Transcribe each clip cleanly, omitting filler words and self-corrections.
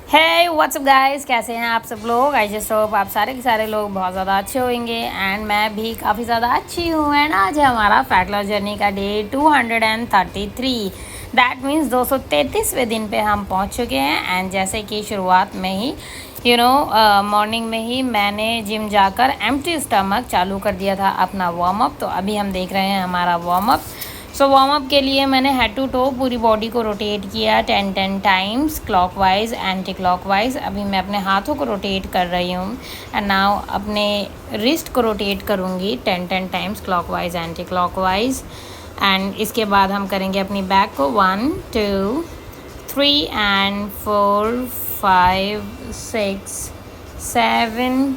हे WhatsApp guys, कैसे हैं आप सब लोग। आई जस्ट होप आप सारे के सारे लोग बहुत ज़्यादा अच्छे होंगे एंड मैं भी काफ़ी ज़्यादा अच्छी हूँ। एंड आज है हमारा फैट लॉस जर्नी का डे 233। दैट मीन्स 233वें दिन पे हम पहुँच चुके हैं। एंड जैसे कि शुरुआत में ही मॉर्निंग में ही मैंने जिम जाकर एम्प्टी स्टमक चालू कर दिया था अपना वार्म अप। तो अभी हम देख रहे हैं हमारा warm up. So warm up के लिए मैंने हेड टू टो पूरी बॉडी को रोटेट किया 10 टाइम्स, क्लॉकवाइज एंटी क्लॉकवाइज। अभी मैं अपने हाथों को रोटेट कर रही हूँ एंड नाउ अपने रिस्ट को रोटेट करूँगी 10 times clockwise anti clockwise. And इसके बाद हम करेंगे अपनी बैक को 1 2 3 एंड 4 5 6 7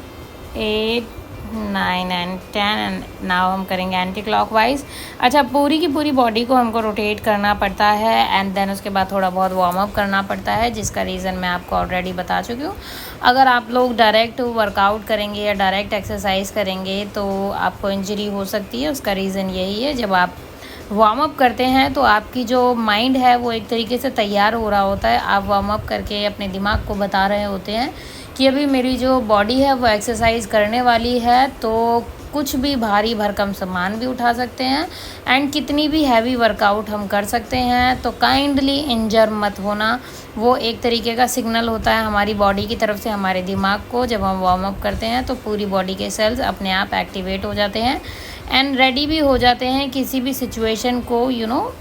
8 9 एंड 10 एंड नाउ हम करेंगे एंटी क्लॉकवाइज। अच्छा, पूरी की पूरी बॉडी को हमको रोटेट करना पड़ता है एंड देन उसके बाद थोड़ा बहुत वार्म अप करना पड़ता है, जिसका रीज़न मैं आपको ऑलरेडी बता चुकी हूँ। अगर आप लोग डायरेक्ट वर्कआउट करेंगे या डायरेक्ट एक्सरसाइज करेंगे तो आपको इंजरी हो सकती है। उसका रीज़न यही है, जब आप वार्म अप करते हैं तो आपकी जो माइंड है वो एक तरीके से तैयार हो रहा होता है। आप वार्म अप करके अपने दिमाग को बता रहे होते हैं कि अभी मेरी जो बॉडी है वो एक्सरसाइज करने वाली है, तो कुछ भी भारी भरकम सामान भी उठा सकते हैं एंड कितनी भी हैवी वर्कआउट हम कर सकते हैं। तो काइंडली इंजर मत होना, वो एक तरीके का सिग्नल होता है हमारी बॉडी की तरफ से हमारे दिमाग को। जब हम वार्म अप करते हैं तो पूरी बॉडी के सेल्स अपने आप एक्टिवेट हो जाते हैं एंड रेडी भी हो जाते हैं किसी भी सिचुएशन को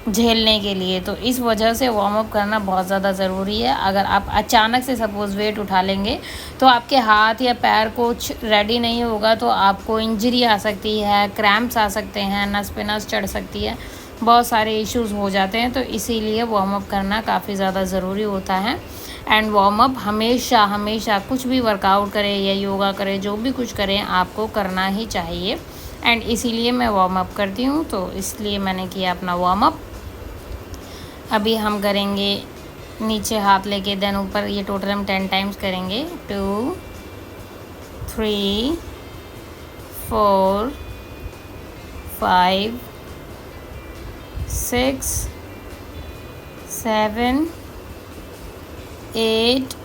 झेलने के लिए। तो इस वजह से वार्म अप करना बहुत ज़्यादा ज़रूरी है। अगर आप अचानक से सपोज़ वेट उठा लेंगे तो आपके हाथ या पैर कुछ रेडी नहीं होगा तो आपको इंजरी आ सकती है, क्रैम्प्स आ सकते हैं, नस पे नस चढ़ सकती है, बहुत सारे इश्यूज़ हो जाते हैं। तो इसीलिए वार्म अप करना काफ़ी ज़्यादा ज़रूरी होता है। एंड वार्म अप हमेशा हमेशा कुछ भी वर्कआउट करें या योगा करें, जो भी कुछ करें, आपको करना ही चाहिए। एंड इसीलिए मैं वार्म अप करती हूँ, तो इसलिए मैंने किया अपना वार्म अप। अभी हम करेंगे नीचे हाथ लेके देन ऊपर, ये टोटल हम 10 टाइम्स करेंगे। 2 3 4 5 6 7 8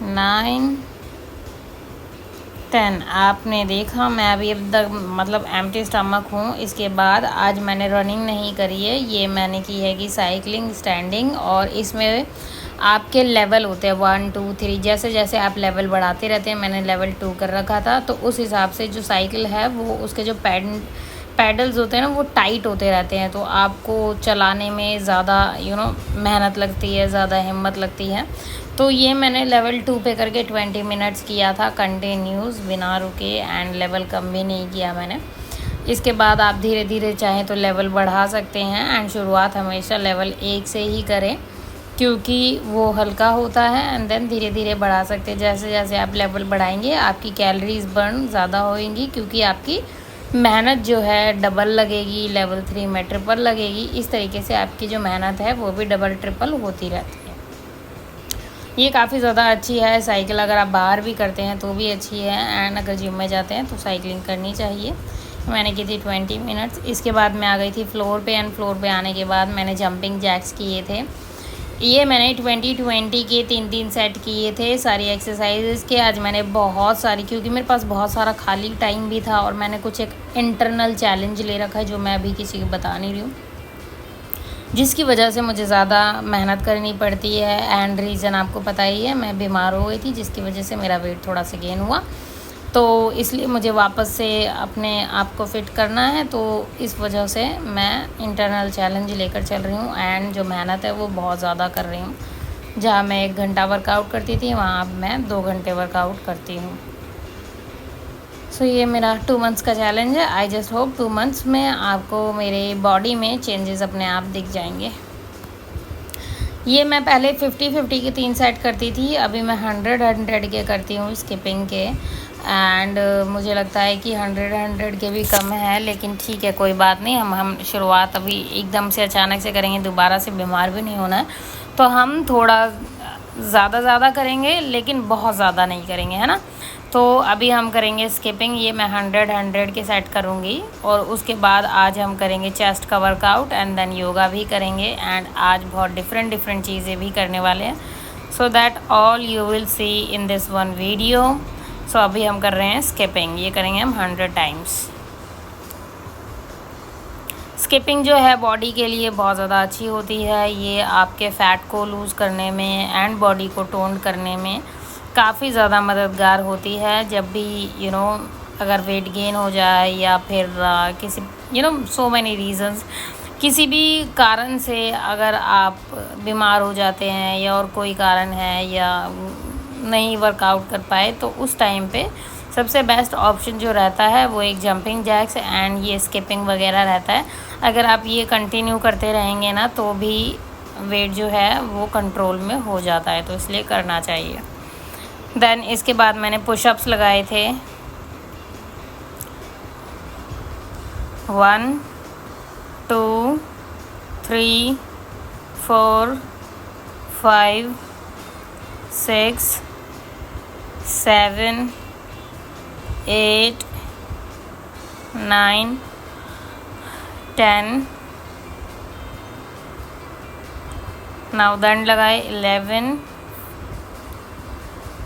9 10। आपने देखा मैं अभी अब तक मतलब एम्प्टी स्टमक हूँ। इसके बाद आज मैंने रनिंग नहीं करी है, ये मैंने की है कि साइकिलिंग, स्टैंडिंग। और इसमें आपके लेवल होते हैं 1 2 3, जैसे जैसे आप लेवल बढ़ाते रहते हैं। मैंने लेवल 2 कर रखा था, तो उस हिसाब से जो साइकिल है वो उसके जो पैडल्स होते हैं ना वो टाइट होते रहते हैं, तो आपको चलाने में ज़्यादा मेहनत लगती है, ज़्यादा हिम्मत लगती है। तो ये मैंने लेवल 2 पे करके 20 मिनट्स किया था कंटिन्यूस बिना रुके एंड लेवल कम भी नहीं किया मैंने। इसके बाद आप धीरे धीरे चाहें तो लेवल बढ़ा सकते हैं एंड शुरुआत हमेशा लेवल 1 से ही करें, क्योंकि वो हल्का होता है एंड देन धीरे धीरे बढ़ा सकते हैं। जैसे जैसे आप लेवल बढ़ाएंगे आपकी कैलोरीज बर्न ज़्यादा होएंगी, क्योंकि आपकी मेहनत जो है डबल लगेगी, लेवल 3 में ट्रिपल लगेगी। इस तरीके से आपकी जो मेहनत है वो भी डबल ट्रिपल होती रहती है। ये काफ़ी ज़्यादा अच्छी है साइकिल, अगर आप बाहर भी करते हैं तो भी अच्छी है एंड अगर जिम में जाते हैं तो साइकिलिंग करनी चाहिए। मैंने की थी 20 मिनट्स। इसके बाद मैं आ गई थी फ्लोर पे एंड फ्लोर पे आने के बाद मैंने जंपिंग जैक्स किए थे। ये मैंने 20 के 3 सेट किए थे सारी एक्सरसाइजेज़ के। आज मैंने बहुत सारी, क्योंकि मेरे पास बहुत सारा खाली टाइम भी था और मैंने कुछ एक इंटरनल चैलेंज ले रखा है जो मैं अभी किसी को बता नहीं रही हूँ, जिसकी वजह से मुझे ज़्यादा मेहनत करनी पड़ती है। एंड रीज़न आपको पता ही है, मैं बीमार हो गई थी जिसकी वजह से मेरा वेट थोड़ा सा गेन हुआ, तो इसलिए मुझे वापस से अपने आप को फिट करना है। तो इस वजह से मैं इंटरनल चैलेंज लेकर चल रही हूँ एंड जो मेहनत है वो बहुत ज़्यादा कर रही हूँ। जहाँ मैं 1 घंटा वर्कआउट करती थी वहाँ अब मैं 2 घंटे वर्कआउट करती हूँ। सो ये मेरा 2 मंथ्स का चैलेंज है। आई जस्ट होप 2 मंथ्स में आपको मेरे बॉडी में चेंजेस अपने आप दिख जाएंगे। ये मैं पहले 50-50 के 3 सेट करती थी, अभी मैं 100 के करती हूँ स्किपिंग के। एंड मुझे लगता है कि 100 के भी कम है, लेकिन ठीक है, कोई बात नहीं। हम शुरुआत अभी एकदम से अचानक से करेंगे, दोबारा से बीमार भी नहीं होना है, तो हम थोड़ा ज़्यादा करेंगे लेकिन बहुत ज़्यादा नहीं करेंगे, है ना। तो अभी हम करेंगे स्किपिंग, ये मैं 100 के सेट करूँगी। और उसके बाद आज हम करेंगे चेस्ट का वर्कआउट एंड देन योगा भी करेंगे। एंड आज बहुत डिफरेंट चीज़ें भी करने वाले हैं, so that all you will see in this one video. So अभी हम कर रहे हैं स्किपिंग, ये करेंगे हम 100 टाइम्स। स्किपिंग जो है बॉडी के लिए बहुत ज़्यादा अच्छी होती है। ये आपके फ़ैट को लूज़ करने में एंड बॉडी को टोन करने में काफ़ी ज़्यादा मददगार होती है। जब भी अगर वेट गेन हो जाए या फिर किसी सो मैनी रीज़न्स, किसी भी कारण से अगर आप बीमार हो जाते हैं या और कोई कारण है या नहीं वर्कआउट कर पाए, तो उस टाइम पे सबसे बेस्ट ऑप्शन जो रहता है वो एक जंपिंग जैक्स एंड ये स्किपिंग वगैरह रहता है। अगर आप ये कंटिन्यू करते रहेंगे ना तो भी वेट जो है वो कंट्रोल में हो जाता है, तो इसलिए करना चाहिए। देन इसके बाद मैंने पुशअप्स लगाए थे 1 2 3 4 5 6 7 8 9 10। नाउ दंड लगाए 11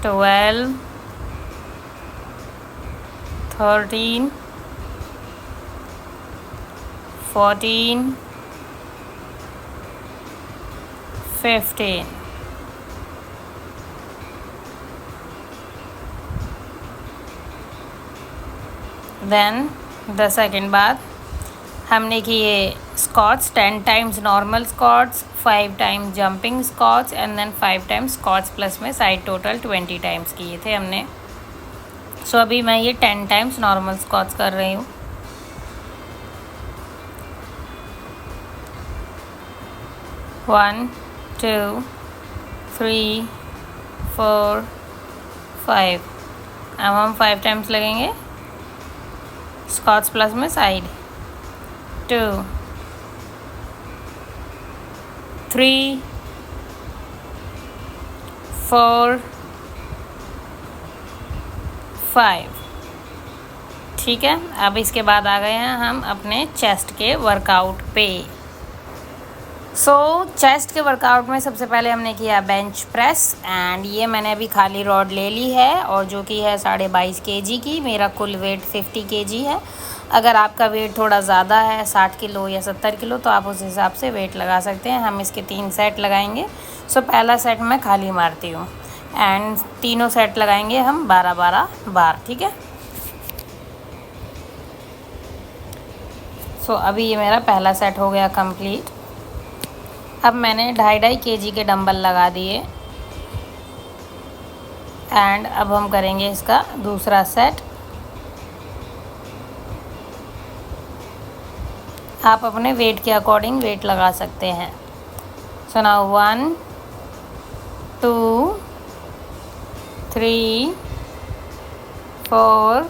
12 13 14 15। देन द सेकेंड बाद हमने किए squats 10 times normal squats, 5 times jumping squats and then 5 times squats plus में साइड, टोटल 20 टाइम्स किए थे हमने। सो अभी मैं ये 10 टाइम्स नॉर्मल स्क्वाट्स कर रही हूँ। वन 2 3 4 5। अब हम 5 टाइम्स लगेंगे स्क्वाट्स प्लस में साइड, 2 3 4 5। ठीक है, अब इसके बाद आ गए हैं हम अपने चेस्ट के वर्कआउट पे। चेस्ट के वर्कआउट में सबसे पहले हमने किया बेंच प्रेस एंड ये मैंने अभी खाली रॉड ले ली है और जो कि है 22.5 kg की। मेरा कुल वेट 50 kg है। अगर आपका वेट थोड़ा ज़्यादा है 60 किलो या 70 किलो तो आप उस हिसाब से वेट लगा सकते हैं। हम इसके 3 सेट लगाएंगे। पहला सेट मैं खाली मारती हूँ एंड तीनों सेट लगाएंगे हम 12-12 बार। ठीक है, अभी ये मेरा पहला सेट हो गया कंप्लीट। अब मैंने 2.5 kg के डंबल लगा दिए एंड अब हम करेंगे इसका दूसरा सेट। आप अपने वेट के अकॉर्डिंग वेट लगा सकते हैं। नाउ 1 2 3 4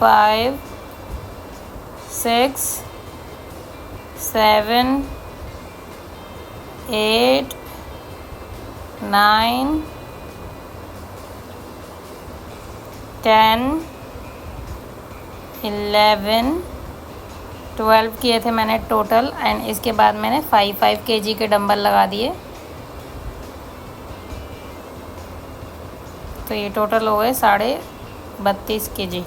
5 6 7 8 9 10 11 12 किए थे मैंने टोटल एंड इसके बाद मैंने 5 kg के डंबल लगा दिए। तो ये टोटल हो गए 32.5 kg,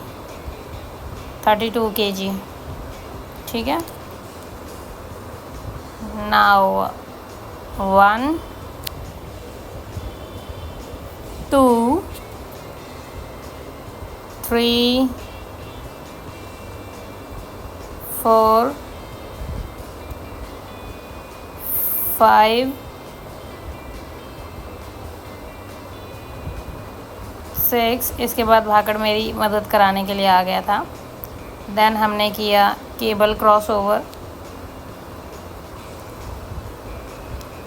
32 kg। ठीक है, नाउ 1 2 3 4 5 6। इसके बाद भाकड़ मेरी मदद कराने के लिए आ गया था। देन हमने किया केबल क्रॉस ओवर।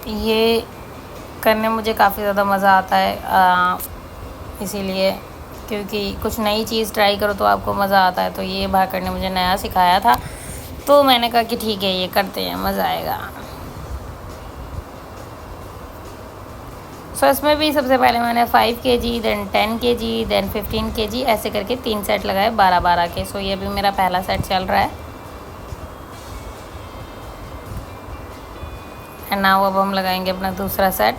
ये करने मुझे काफ़ी ज़्यादा मज़ा आता है, इसीलिए क्योंकि कुछ नई चीज़ ट्राई करो तो आपको मज़ा आता है। तो ये भाकड़ ने मुझे नया सिखाया था तो मैंने कहा कि ठीक है ये करते हैं, मज़ा आएगा। इसमें भी सबसे पहले मैंने 5 kg then 10 kg then 15 kg ऐसे करके 3 सेट लगाए 12-12 के। ये भी मेरा पहला सेट चल रहा है। एंड नाउ अब हम लगाएंगे अपना दूसरा सेट।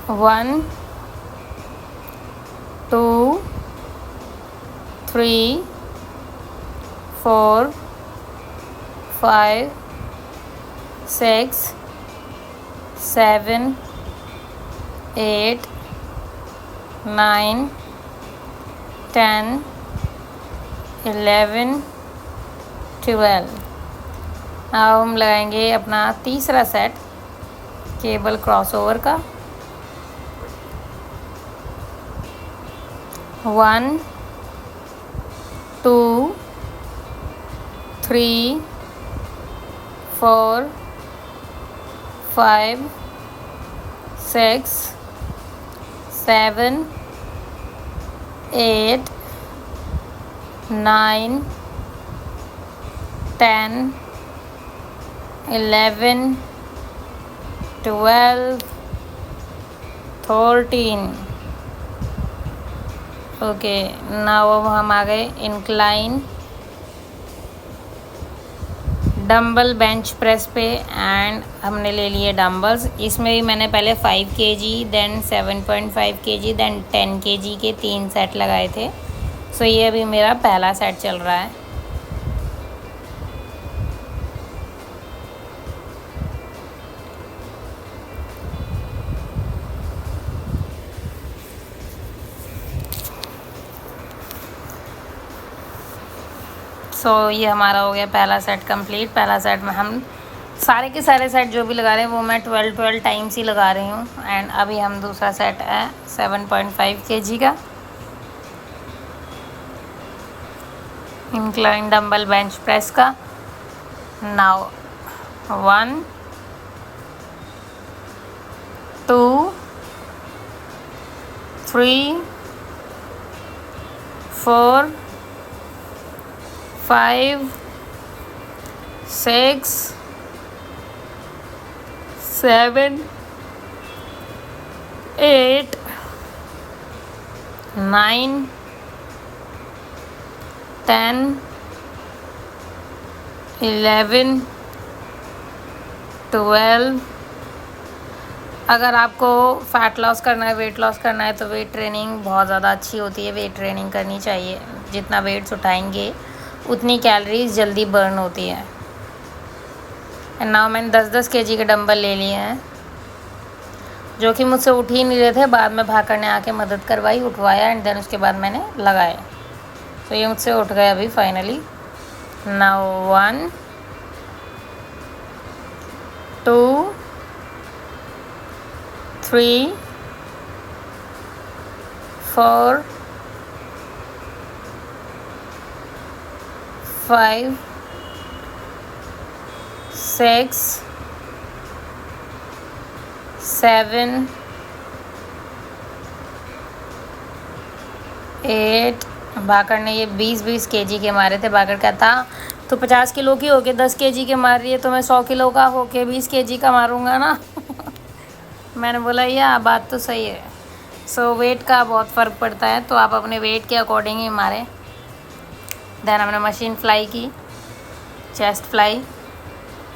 1 2 3 4 5 6 7 8 9 10 11 12। अब हम लगाएंगे अपना तीसरा सेट केबल क्रॉसओवर का। 1 2 3 4 5 6 7 8 9 10 11 12 13। ओके, नाउ अब हम आ गए इंक्लाइन डंबल बेंच प्रेस पे एंड हमने ले लिए डंबल्स। इसमें भी मैंने पहले 5 kg then 7.5 kg then 10 kg के 3 सेट लगाए थे। सो ये अभी मेरा पहला सेट चल रहा है। सो ये हमारा हो गया पहला सेट कंप्लीट। पहला सेट में हम सारे के सारे सेट जो भी लगा रहे हैं वो मैं 12 टाइम्स ही लगा रही हूँ। एंड अभी हम दूसरा सेट है 7.5 kg का इंक्लाइन डंबल बेंच प्रेस का। नाउ 1 2 3 4 5 6 7 8 9 10 11 12। अगर आपको फ़ैट लॉस करना है, वेट लॉस करना है तो वेट ट्रेनिंग बहुत ज़्यादा अच्छी होती है। वेट ट्रेनिंग करनी चाहिए। जितना वेट्स उठाएंगे उतनी कैलोरीज जल्दी बर्न होती है। एंड नाउ मैंने 10-10 kg के डंबल ले लिए हैं जो कि मुझसे उठ ही नहीं रहे थे। बाद में भाकर ने आके मदद करवाई, उठवाया एंड देन उसके बाद मैंने लगाए। तो ये मुझसे उठ गए अभी फाइनली। नाउ 1 2 3 4 5 6 7 8। भाकर ने ये 20-20 kg के मारे थे। भाकर का था तो 50 किलो की होके 10 kg के मार रही है तो मैं 100 किलो का होके 20 kg का मारूंगा ना। मैंने बोला ये बात तो सही है। सो वेट का बहुत फ़र्क पड़ता है, तो आप अपने वेट के अकॉर्डिंग ही मारें। देन हमने मशीन फ्लाई की, चेस्ट फ्लाई।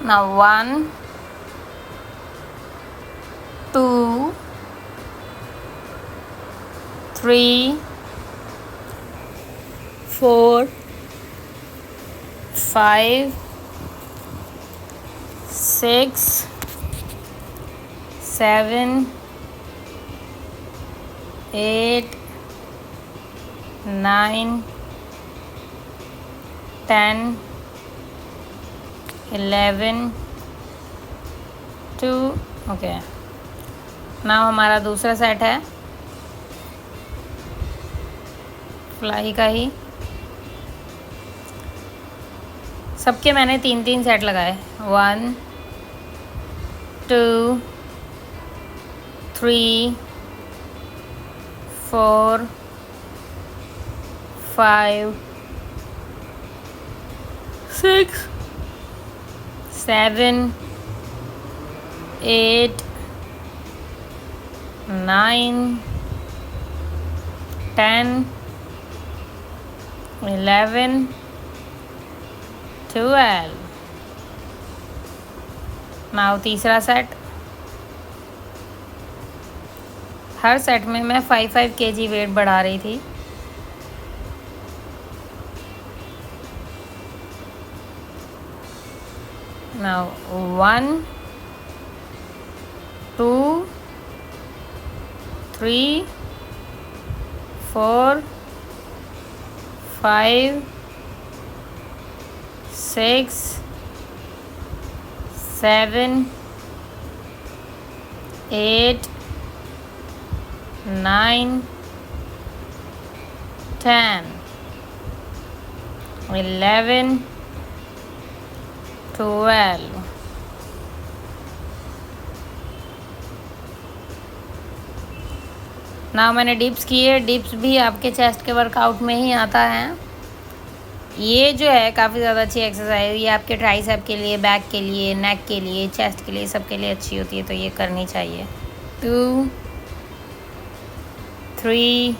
ना 1 2 3 4 5 6 7 8 9 10 11 2। ओके, नाउ हमारा दूसरा सेट है फ्लाई का ही। सबके मैंने 3-3 सेट लगाए। 1 2 3 4 5 6 7 8 9 10 11 12। नाउ तीसरा सेट हर सेट में मैं 5-5 kg वेट बढ़ा रही थी। नाउ 1 2 3 4 5 6 7 8 9 10 11 12 ना मैंने डिप्स किए। डिप्स भी आपके चेस्ट के वर्कआउट में ही आता है। ये जो है काफ़ी ज़्यादा अच्छी एक्सरसाइज, ये आपके ट्राइसेप के लिए, बैक के लिए, नेक के लिए, चेस्ट के लिए, सब के लिए अच्छी होती है, तो ये करनी चाहिए। 2 3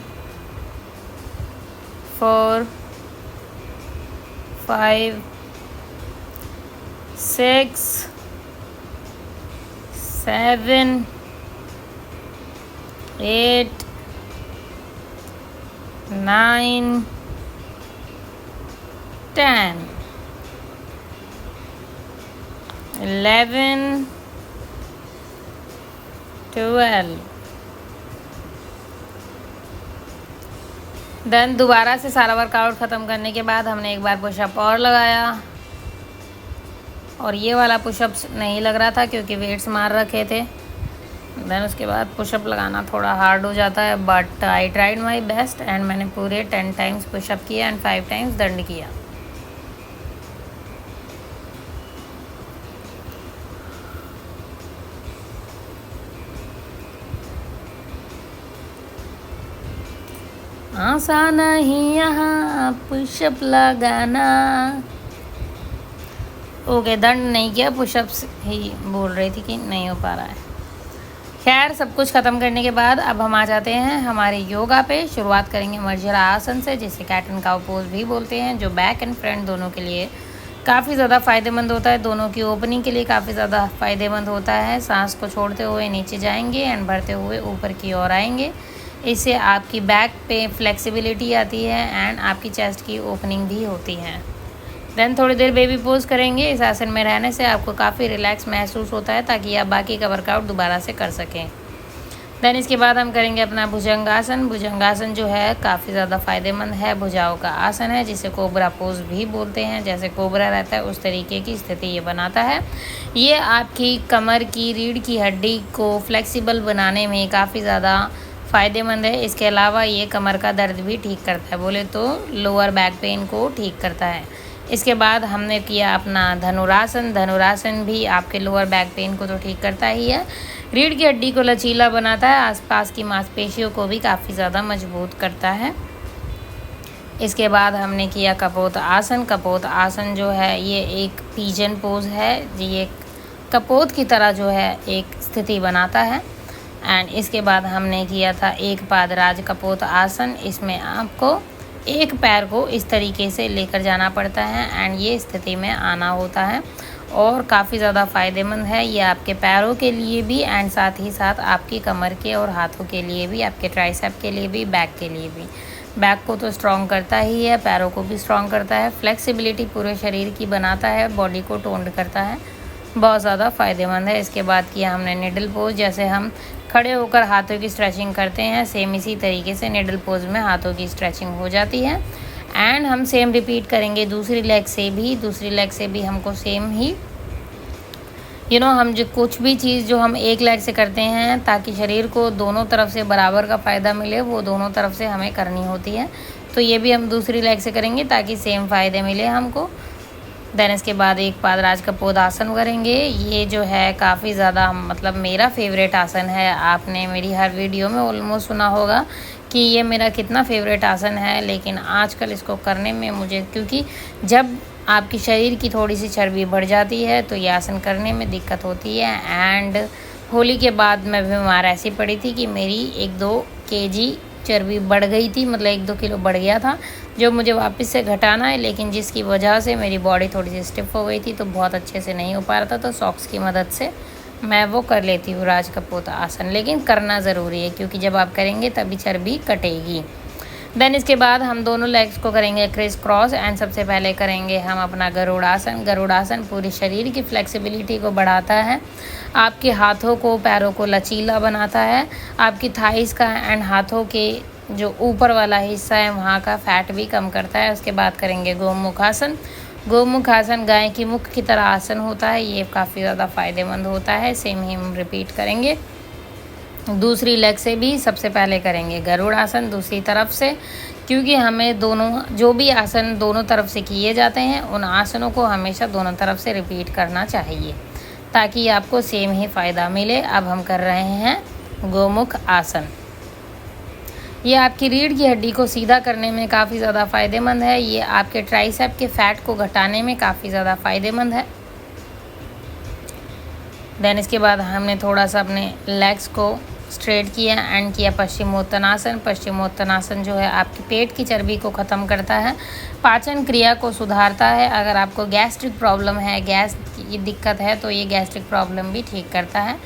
4 5 6 7 8 9 10 11 12। देन दोबारा से सारा वर्कआउट ख़त्म करने के बाद हमने एक बार पुशअप और लगाया, और ये वाला पुशअप नहीं लग रहा था क्योंकि वेट्स मार रखे थे। देन उसके बाद पुशअप लगाना थोड़ा हार्ड हो जाता है, but I tried my best and मैंने पूरे 10 टाइम्स पुशअप किया एंड 5 टाइम्स दंड किया। आसान नहीं यहाँ पुशअप लगाना। ओके, दंड नहीं किया, पुशअप्स ही बोल रही थी कि नहीं हो पा रहा है। खैर, सब कुछ ख़त्म करने के बाद अब हम आ जाते हैं हमारे योगा पे। शुरुआत करेंगे मर्जरा आसन से, जिसे कैट एंड काउ पोज भी बोलते हैं, जो बैक एंड फ्रंट दोनों के लिए काफ़ी ज़्यादा फ़ायदेमंद होता है। दोनों की ओपनिंग के लिए काफ़ी ज़्यादा फ़ायदेमंद होता है। सांस को छोड़ते हुए नीचे जाएंगे एंड बढ़ते हुए ऊपर की ओर आएंगे। इससे आपकी बैक पे फ्लेक्सिबिलिटी आती है एंड आपकी चेस्ट की ओपनिंग भी होती है। देन थोड़ी देर बेबी पोज करेंगे। इस आसन में रहने से आपको काफ़ी रिलैक्स महसूस होता है, ताकि आप बाकी का वर्कआउट दोबारा से कर सकें। देन इसके बाद हम करेंगे अपना भुजंगासन। भुजंगासन जो है काफ़ी ज़्यादा फ़ायदेमंद है, भुजाओं का आसन है, जिसे कोबरा पोज भी बोलते हैं। जैसे कोबरा रहता है उस तरीके की स्थिति ये बनाता है। ये आपकी कमर की रीढ़ की हड्डी को फ्लेक्सिबल बनाने में काफ़ी ज़्यादा फ़ायदेमंद है। इसके अलावा ये कमर का दर्द भी ठीक करता है, बोले तो लोअर बैक पेन को ठीक करता है। इसके बाद हमने किया अपना धनुरासन। धनुरासन भी आपके लोअर बैक पेन को तो ठीक करता ही है, रीढ़ की हड्डी को लचीला बनाता है, आसपास की मांसपेशियों को भी काफ़ी ज़्यादा मजबूत करता है। इसके बाद हमने किया कपोत आसन। कपोत आसन जो है ये एक पिजन पोज है, ये कपोत की तरह जो है एक स्थिति बनाता है। एंड इसके बाद हमने किया था एक पादराज कपोत आसन। इसमें आपको एक पैर को इस तरीके से लेकर जाना पड़ता है एंड ये स्थिति में आना होता है, और काफ़ी ज़्यादा फ़ायदेमंद है ये आपके पैरों के लिए भी एंड साथ ही साथ आपकी कमर के और हाथों के लिए भी, आपके ट्राइसेप के लिए भी, बैक के लिए भी। बैक को तो स्ट्रॉन्ग करता ही है, पैरों को भी स्ट्रॉन्ग करता है, फ्लेक्सिबिलिटी पूरे शरीर की बनाता है, बॉडी को टोन्ड करता है, बहुत ज़्यादा फ़ायदेमंद है। इसके बाद किया हमने निडल पोज। जैसे हम खड़े होकर हाथों की स्ट्रेचिंग करते हैं, सेम इसी तरीके से निडल पोज में हाथों की स्ट्रेचिंग हो जाती है। एंड हम सेम रिपीट करेंगे दूसरी लेग से भी। दूसरी लेग से भी हमको सेम ही हम जो कुछ भी चीज़ जो हम एक लेग से करते हैं, ताकि शरीर को दोनों तरफ से बराबर का फ़ायदा मिले, वो दोनों तरफ से हमें करनी होती है। तो ये भी हम दूसरी लेग से करेंगे ताकि सेम फ़ायदे मिले हमको। देन इसके बाद एक पादराज कपोत आसन करेंगे। ये जो है काफ़ी ज़्यादा मतलब मेरा फेवरेट आसन है। आपने मेरी हर वीडियो में ऑलमोस्ट सुना होगा कि ये मेरा कितना फेवरेट आसन है, लेकिन आजकल इसको करने में मुझे, क्योंकि जब आपकी शरीर की थोड़ी सी चर्बी बढ़ जाती है तो ये आसन करने में दिक्कत होती है। एंड होली के बाद मैं बीमार ऐसी पड़ी थी कि मेरी 1-2 kg चर्बी बढ़ गई थी, मतलब 1-2 किलो बढ़ गया था, जो मुझे वापस से घटाना है, लेकिन जिसकी वजह से मेरी बॉडी थोड़ी सी स्टिफ हो गई थी, तो बहुत अच्छे से नहीं हो पा रहा था। तो सॉक्स की मदद से मैं वो कर लेती हूँ राज कपूर आसन, लेकिन करना ज़रूरी है क्योंकि जब आप करेंगे तभी चर्बी कटेगी। देन इसके बाद हम दोनों लेग्स को करेंगे क्रिस क्रॉस एंड सबसे पहले करेंगे हम अपना गरुड़ासन। गरुड़ासन पूरी शरीर की फ्लेक्सिबिलिटी को बढ़ाता है, आपके हाथों को पैरों को लचीला बनाता है, आपकी थाइस का एंड हाथों के जो ऊपर वाला हिस्सा है वहाँ का फैट भी कम करता है। उसके बाद करेंगे गोमुख आसन। गोमुख आसन गाय की मुख की तरह आसन होता है, ये काफ़ी ज़्यादा फायदेमंद होता है। सेम ही हम रिपीट करेंगे दूसरी लेग से भी। सबसे पहले करेंगे गरुड़ आसन दूसरी तरफ से, क्योंकि हमें दोनों जो भी आसन दोनों तरफ से किए जाते हैं उन आसनों को हमेशा दोनों तरफ से रिपीट करना चाहिए ताकि आपको सेम ही फ़ायदा मिले। अब हम कर रहे हैं गोमुख आसन। ये आपकी रीढ़ की हड्डी को सीधा करने में काफ़ी ज़्यादा फ़ायदेमंद है, ये आपके ट्राइसेप के फैट को घटाने में काफ़ी ज़्यादा फ़ायदेमंद है। देन इसके बाद हमने थोड़ा सा अपने लेग्स को स्ट्रेट किया एंड किया पश्चिमोत्तानासन। पश्चिमोत्तानासन जो है आपकी पेट की चर्बी को ख़त्म करता है, पाचन क्रिया को सुधारता है। अगर आपको गैस्ट्रिक प्रॉब्लम है, गैस की दिक्कत है, तो ये गैस्ट्रिक प्रॉब्लम भी ठीक करता है।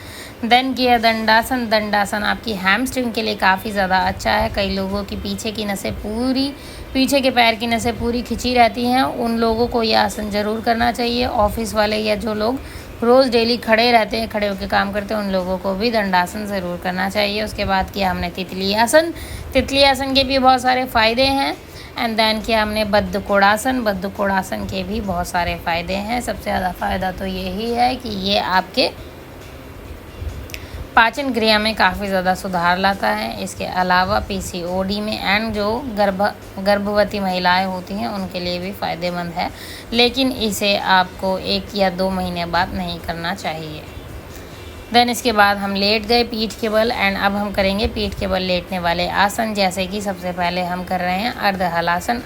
देन किया दंडासन। दंडासन आपकी हैमस्ट्रिंग के लिए काफ़ी ज़्यादा अच्छा है। कई लोगों की पीछे की नसें पूरी, पीछे के पैर की नसें पूरी खिंची रहती हैं, उन लोगों को यह आसन ज़रूर करना चाहिए। ऑफिस वाले या जो लोग रोज़ डेली खड़े रहते हैं, खड़े होकर काम करते हैं, उन लोगों को भी दंडासन ज़रूर करना चाहिए। उसके बाद किया हमने तितली आसन। तितली आसन के भी बहुत सारे फ़ायदे हैं। एंड देन किया हमने बद्ध कोणासन। बद्ध कोणासन के भी बहुत सारे फ़ायदे हैं। सबसे ज़्यादा फ़ायदा तो यही है कि ये आपके पाचन क्रिया में काफ़ी ज़्यादा सुधार लाता है। इसके अलावा पीसीओडी में एंड जो गर्भवती महिलाएं होती हैं उनके लिए भी फ़ायदेमंद है, लेकिन इसे आपको 1 या 2 महीने बाद नहीं करना चाहिए। देन इसके बाद हम लेट गए पीठ के बल एंड अब हम करेंगे पीठ के बल लेटने वाले आसन, जैसे कि सबसे पहले हम कर रहे हैं अर्ध हलासन।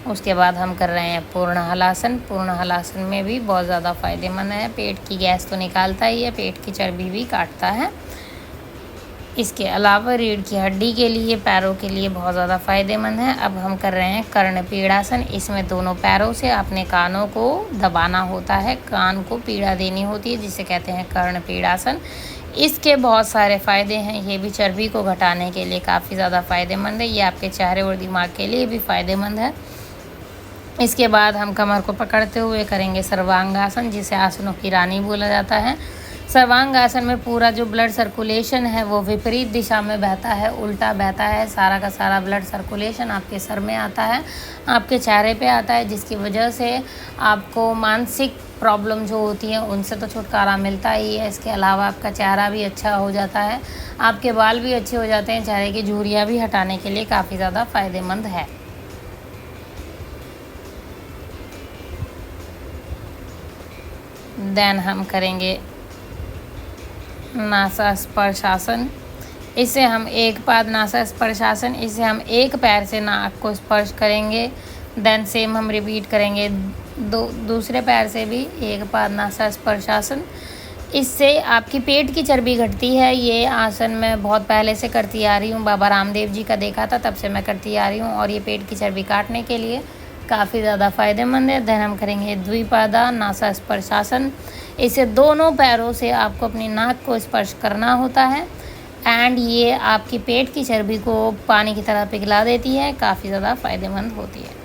उसके बाद हम कर रहे हैं पूर्ण हलासन। पूर्ण हलासन में भी बहुत ज़्यादा फ़ायदेमंद है, पेट की गैस तो निकालता ही है, पेट की चर्बी भी काटता है। इसके अलावा रीढ़ की हड्डी के लिए, पैरों के लिए बहुत ज़्यादा फ़ायदेमंद है। अब हम कर रहे हैं कर्ण पीड़ासन। इसमें दोनों पैरों से अपने कानों को दबाना होता है, कान को पीड़ा देनी होती है, जिसे कहते हैं कर्ण पीड़ासन। इसके बहुत सारे फ़ायदे हैं, ये भी चर्बी को घटाने के लिए काफ़ी ज़्यादा फ़ायदेमंद है, ये आपके चेहरे और दिमाग के लिए भी फ़ायदेमंद है। इसके बाद हम कमर को पकड़ते हुए करेंगे सर्वांगासन, जिसे आसनों की रानी बोला जाता है। सर्वांगासन में पूरा जो ब्लड सर्कुलेशन है वो विपरीत दिशा में बहता है, उल्टा बहता है। सारा का सारा ब्लड सर्कुलेशन आपके सर में आता है, आपके चेहरे पे आता है, जिसकी वजह से आपको मानसिक प्रॉब्लम जो होती है उनसे तो छुटकारा मिलता ही है। इसके अलावा आपका चेहरा भी अच्छा हो जाता है, आपके बाल भी अच्छे हो जाते हैं, चेहरे की झुर्रियाँ भी हटाने के लिए काफ़ी ज़्यादा फ़ायदेमंद है। देन हम करेंगे नासा स्पर्शासन। इसे हम एक पाद नासा स्पर्शासन, इसे हम एक पैर से नाक को स्पर्श करेंगे। देन सेम हम रिपीट करेंगे दूसरे पैर से भी एक पाद नासा स्पर्शासन। इससे आपकी पेट की चर्बी घटती है। ये आसन मैं बहुत पहले से करती आ रही हूँ, बाबा रामदेव जी का देखा था तब से मैं करती आ रही हूँ, और ये पेट की चर्बी काटने के लिए काफ़ी ज़्यादा फ़ायदेमंद है। देन हम करेंगे द्विपादा नासा स्पर्शासन। इसे दोनों पैरों से आपको अपनी नाक को स्पर्श करना होता है एंड ये आपकी पेट की चर्बी को पानी की तरह पिघला देती है, काफ़ी ज़्यादा फ़ायदेमंद होती है।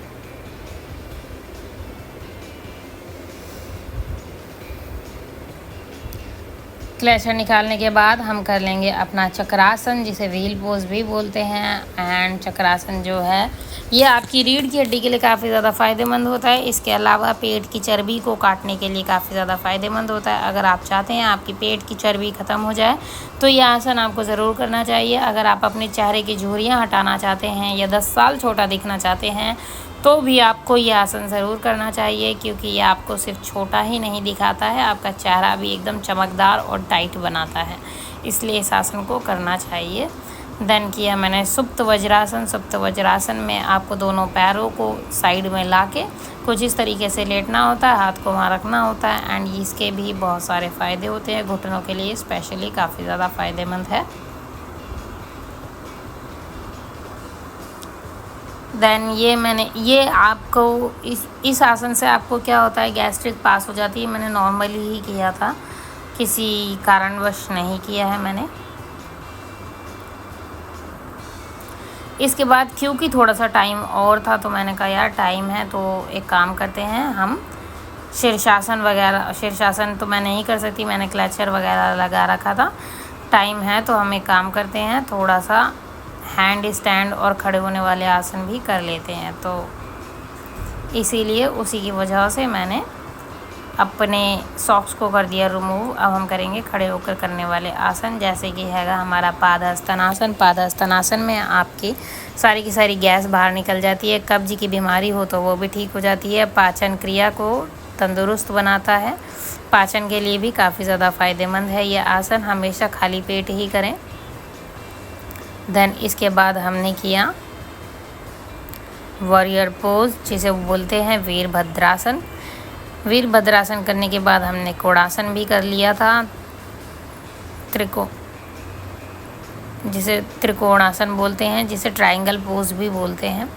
क्लैचर निकालने के बाद हम कर लेंगे अपना चक्रासन, जिसे व्हील पोज भी बोलते हैं। एंड चक्रासन जो है ये आपकी रीढ़ की हड्डी के लिए काफ़ी ज़्यादा फ़ायदेमंद होता है। इसके अलावा पेट की चर्बी को काटने के लिए काफ़ी ज़्यादा फ़ायदेमंद होता है। अगर आप चाहते हैं आपकी पेट की चर्बी ख़त्म हो जाए तो ये आसन आपको ज़रूर करना चाहिए। अगर आप अपने चेहरे की झुर्रियाँ हटाना चाहते हैं या 10 साल छोटा दिखना चाहते हैं तो भी आपको ये आसन ज़रूर करना चाहिए, क्योंकि ये आपको सिर्फ छोटा ही नहीं दिखाता है, आपका चेहरा भी एकदम चमकदार और टाइट बनाता है, इसलिए इस आसन को करना चाहिए। देन किया मैंने सुप्त वज्रासन। सुप्त वज्रासन में आपको दोनों पैरों को साइड में लाके कुछ इस तरीके से लेटना होता है, हाथ को वहाँ रखना होता है एंड इसके भी बहुत सारे फ़ायदे होते हैं, घुटनों के लिए स्पेशली काफ़ी ज़्यादा फ़ायदेमंद है। देन ये आपको इस आसन से आपको क्या होता है, गैस्ट्रिक पास हो जाती है। मैंने नॉर्मली ही किया था किसी कारणवश नहीं किया है मैंने। इसके बाद क्योंकि थोड़ा सा टाइम और था तो मैंने कहा यार टाइम है तो एक काम करते हैं, हम शीर्षासन वगैरह, शीर्षासन तो मैं नहीं कर सकती, मैंने क्लचर वगैरह लगा रखा था। टाइम है तो हम एक काम करते हैं, थोड़ा सा हैंड स्टैंड और खड़े होने वाले आसन भी कर लेते हैं। तो इसीलिए उसी की वजह से मैंने अपने सॉक्स को कर दिया रिमूव। अब हम करेंगे खड़े होकर करने वाले आसन, जैसे कि हैगा हमारा पादहस्तनासन। पादहस्तनासन में आपकी सारी की सारी गैस बाहर निकल जाती है, कब्ज की बीमारी हो तो वो भी ठीक हो जाती है, पाचन क्रिया को तंदुरुस्त बनाता है, पाचन के लिए भी काफ़ी ज़्यादा फ़ायदेमंद है ये आसन। हमेशा खाली पेट ही करें। देन इसके बाद हमने किया वॉरियर पोज, जिसे बोलते हैं वीरभद्रासन। वीरभद्रासन करने के बाद हमने कोणासन भी कर लिया था, जिसे त्रिकोणासन बोलते हैं, जिसे ट्रायंगल पोज भी बोलते हैं।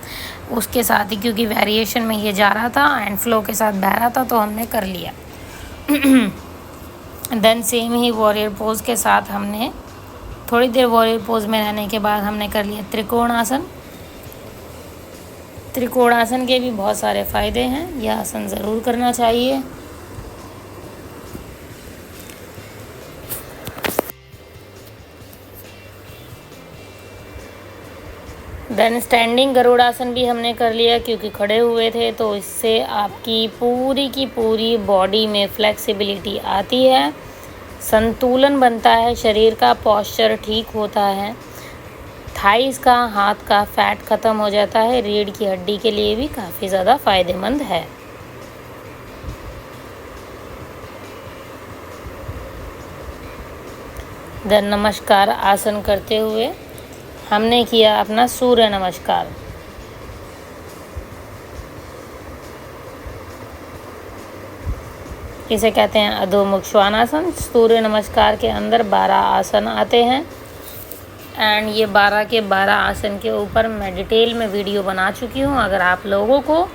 उसके साथ ही क्योंकि वेरिएशन में ये जा रहा था एंड फ्लो के साथ बह रहा था तो हमने कर लिया। देन सेम ही वॉरियर पोज के साथ हमने थोड़ी देर वॉरियर पोज में रहने के बाद हमने कर लिया त्रिकोणासन। त्रिकोणासन के भी बहुत सारे फ़ायदे हैं, यह आसन ज़रूर करना चाहिए। देन स्टैंडिंग गरुड़ासन भी हमने कर लिया, क्योंकि खड़े हुए थे तो इससे आपकी पूरी की पूरी बॉडी में फ्लेक्सिबिलिटी आती है, संतुलन बनता है, शरीर का पॉस्चर ठीक होता है, थाइस का, हाथ का फैट ख़त्म हो जाता है, रीढ़ की हड्डी के लिए भी काफ़ी ज़्यादा फ़ायदेमंद है। देन नमस्कार आसन करते हुए हमने किया अपना सूर्य नमस्कार। इसे कहते हैं अधोमुख श्वानासन। सूर्य नमस्कार के अंदर 12 आसन आते हैं एंड ये 12 के 12 आसन के ऊपर मैं डिटेल में वीडियो बना चुकी हूँ। अगर आप लोगों को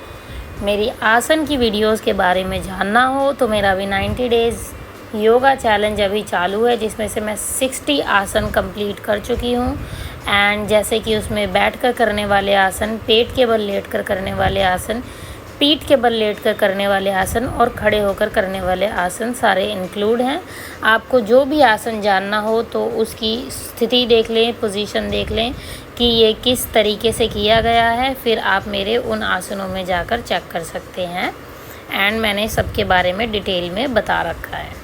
मेरी आसन की वीडियोस के बारे में जानना हो तो मेरा अभी 90 डेज़ योगा चैलेंज अभी चालू है, जिसमें से मैं 60 आसन कंप्लीट कर चुकी हूँ। एंड जैसे कि उसमें बैठकर करने वाले आसन, पेट के बल लेटकर करने वाले आसन, पीठ के बल लेटकर करने वाले आसन और खड़े होकर करने वाले आसन सारे इंक्लूड हैं। आपको जो भी आसन जानना हो तो उसकी स्थिति देख लें, पोजीशन देख लें कि ये किस तरीके से किया गया है, फिर आप मेरे उन आसनों में जाकर चेक कर सकते हैं। एंड मैंने सबके बारे में डिटेल में बता रखा है।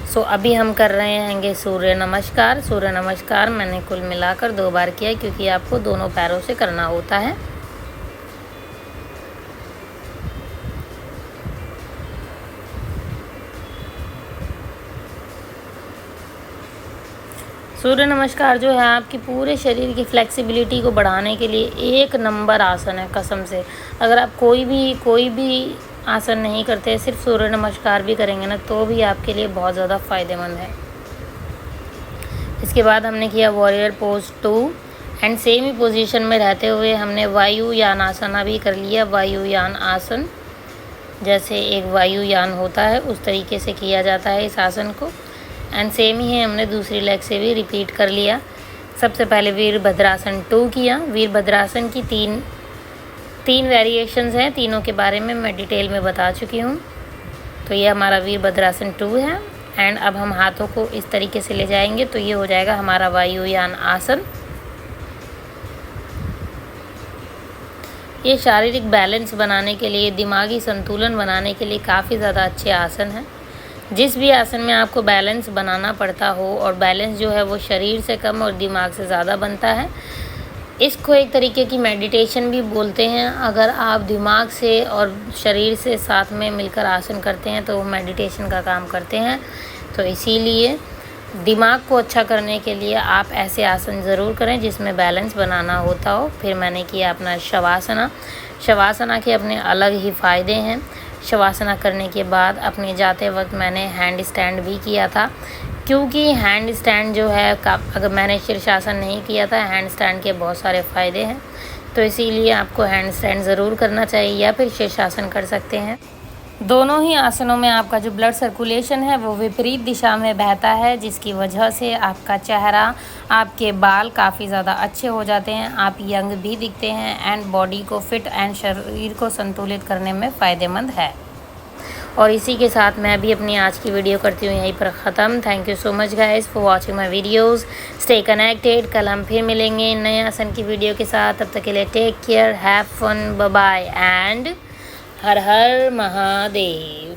सो अभी हम कर रहे हैंगे सूर्य नमस्कार। सूर्य नमस्कार मैंने कुल मिलाकर 2 बार किया, क्योंकि आपको दोनों पैरों से करना होता है। सूर्य नमस्कार जो है आपकी पूरे शरीर की फ्लेक्सिबिलिटी को बढ़ाने के लिए 1 नंबर आसन है, कसम से। अगर आप कोई भी आसन नहीं करते, सिर्फ सूर्य नमस्कार भी करेंगे ना, तो भी आपके लिए बहुत ज़्यादा फ़ायदेमंद है। इसके बाद हमने किया warrior pose 2 and same he position में रहते हुए हमने वायुयान आसना भी कर लिया। वायुयान आसन, जैसे एक वायुयान होता है उस तरीके से किया जाता है इस आसन को। एंड सेम ही है, हमने दूसरी लेग से भी रिपीट कर लिया। सबसे पहले वीरभद्रासन 2 किया। वीरभद्रासन की तीन वेरिएशंस हैं, तीनों के बारे में मैं डिटेल में बता चुकी हूँ। तो ये हमारा वीरभद्रासन 2 है। एंड अब हम हाथों को इस तरीके से ले जाएंगे तो ये हो जाएगा हमारा वायुयान आसन। ये शारीरिक बैलेंस बनाने के लिए, दिमागी संतुलन बनाने के लिए काफ़ी ज़्यादा अच्छे आसन हैं। जिस भी आसन में आपको बैलेंस बनाना पड़ता हो, और बैलेंस जो है वो शरीर से कम और दिमाग से ज़्यादा बनता है, इसको एक तरीके की मेडिटेशन भी बोलते हैं। अगर आप दिमाग से और शरीर से साथ में मिलकर आसन करते हैं तो वो मेडिटेशन का काम करते हैं। तो इसीलिए दिमाग को अच्छा करने के लिए आप ऐसे आसन ज़रूर करें जिसमें बैलेंस बनाना होता हो। फिर मैंने किया अपना शवासना। शवासना के अपने अलग ही फ़ायदे हैं। शवासना करने के बाद अपने जाते वक्त मैंने हैंड स्टैंड भी किया था, क्योंकि हैंड स्टैंड जो है अगर मैंने शीर्षासन नहीं किया था, हैंड स्टैंड के बहुत सारे फ़ायदे हैं। तो इसीलिए आपको हैंड स्टैंड ज़रूर करना चाहिए, या फिर शीर्षासन कर सकते हैं। दोनों ही आसनों में आपका जो ब्लड सर्कुलेशन है वो विपरीत दिशा में बहता है, जिसकी वजह से आपका चेहरा, आपके बाल काफ़ी ज़्यादा अच्छे हो जाते हैं, आप यंग भी दिखते हैं एंड बॉडी को फिट एंड शरीर को संतुलित करने में फ़ायदेमंद है। और इसी के साथ मैं भी अपनी आज की वीडियो करती हूँ यहीं पर ख़त्म। Thank you so much guys for watching my videos. Stay connected. कल हम फिर मिलेंगे नए आसन की वीडियो के साथ। तब तक के लिए take care, have fun, bye bye and Har Har Mahadev.